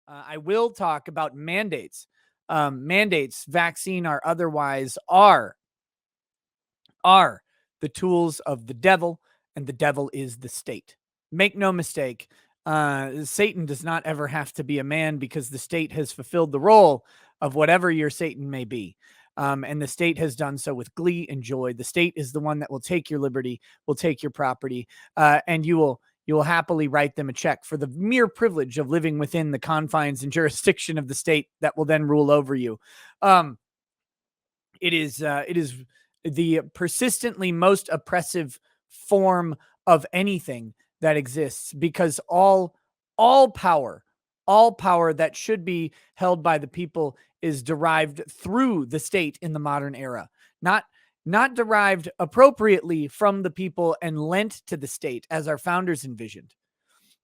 I will talk about mandates. Mandates, vaccine or otherwise, are the tools of the devil, and the devil is the state. Make no mistake, Satan does not ever have to be a man, because the state has fulfilled the role of whatever your Satan may be. And the state has done so with glee and joy. The state is the one that will take your liberty, will take your property, and you will happily write them a check for the mere privilege of living within the confines and jurisdiction of the state that will then rule over you. It is the persistently most oppressive form of anything that exists, because all power, all power that should be held by the people is derived through the state in the modern era, not derived appropriately from the people and lent to the state as our founders envisioned.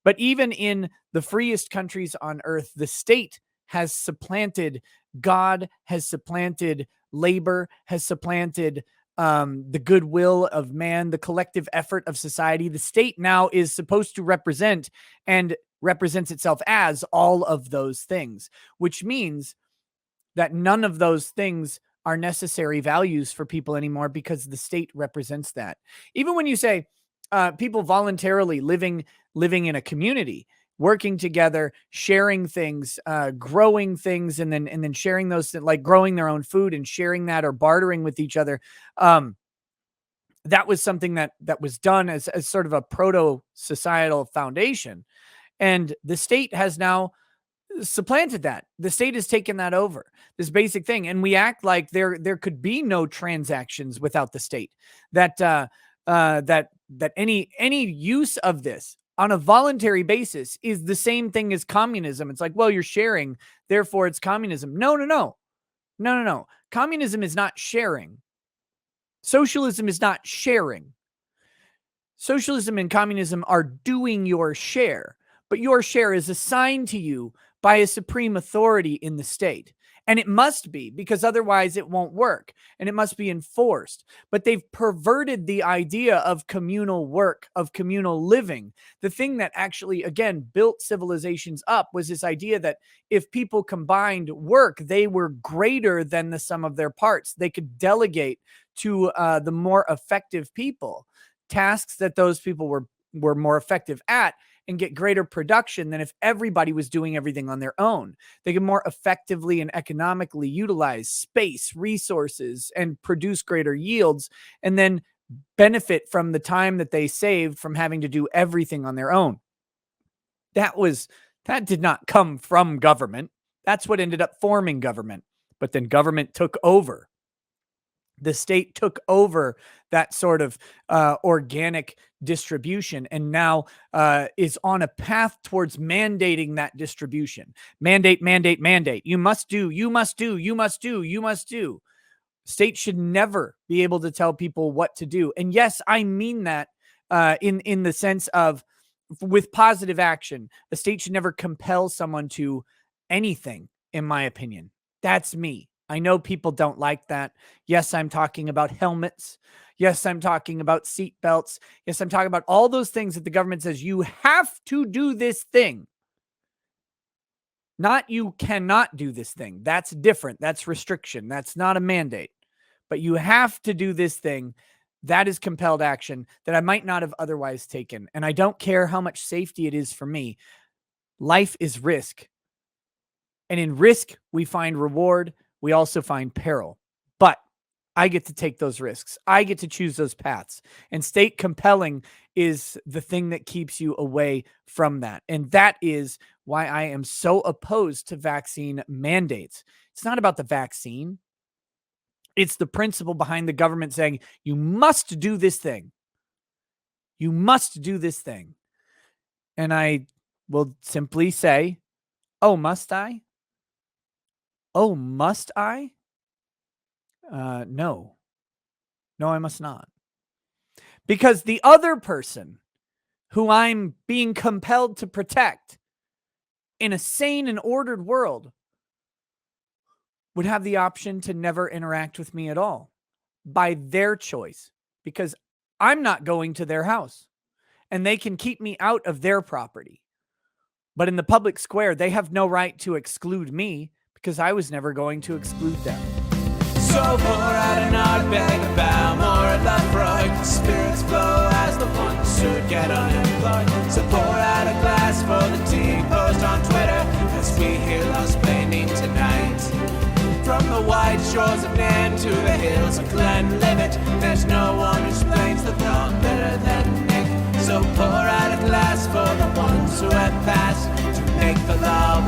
But even in the freest countries on earth, the state has supplanted God, has supplanted labor, has supplanted the goodwill of man, the collective effort of society. The state now is supposed to represent, and represents itself as, all of those things, which means that none of those things are necessary values for people anymore, because the state represents that. Even when you say people voluntarily living in a community, working together, sharing things, growing things, and then sharing those, like growing their own food and sharing that, or bartering with each other. That was something that was done as sort of a proto-societal foundation. And the state has now supplanted that. The state has taken that over, this basic thing. And we act like there could be no transactions without the state, that any use of this on a voluntary basis is the same thing as communism. It's like, well, you're sharing, therefore it's communism. No. Communism is not sharing. Socialism is not sharing. Socialism and communism are doing your share, but your share is assigned to you by a supreme authority in the state. And it must be, because otherwise it won't work, and it must be enforced. But they've perverted the idea of communal work, of communal living. The thing that actually, again, built civilizations up was this idea that if people combined work, they were greater than the sum of their parts. They could delegate to the more effective people tasks that those people were more effective at, and get greater production than if everybody was doing everything on their own. They can more effectively and economically utilize space, resources, and produce greater yields, and then benefit from the time that they saved from having to do everything on their own. That did not come from government. That's what ended up forming government. But then government took over. The state took over that sort of organic distribution, and now is on a path towards mandating that distribution. Mandate. You must do. State should never be able to tell people what to do. And yes, I mean that in the sense of, with positive action. The state should never compel someone to anything, in my opinion. That's me. I know people don't like that. Yes, I'm talking about helmets. Yes, I'm talking about seat belts. Yes, I'm talking about all those things that the government says you have to do this thing. Not you cannot do this thing. That's different. That's restriction. That's not a mandate. But you have to do this thing. That is compelled action that I might not have otherwise taken. And I don't care how much safety it is for me. Life is risk. And in risk, we find reward. We also find peril. But I get to take those risks. I get to choose those paths. And state compelling is the thing that keeps you away from that. And that is why I am so opposed to vaccine mandates. It's not about the vaccine. It's the principle behind the government saying, you must do this thing. You must do this thing. And I will simply say, oh, must I? Oh, must I? No, I must not. Because the other person who I'm being compelled to protect in a sane and ordered world would have the option to never interact with me at all by their choice, because I'm not going to their house and they can keep me out of their property. But in the public square, they have no right to exclude me because I was never going to exclude them. So pour out an odd bag of bow, more love freud. The spirits flow as the ones who get unemployed. So pour out a glass for the tea, post on Twitter as we hear Lost Planning tonight. From the white shores of Nan to the hills of Glenlivet, there's no one who explains the thought better than Nick. So pour out a glass for the ones who have passed to make the law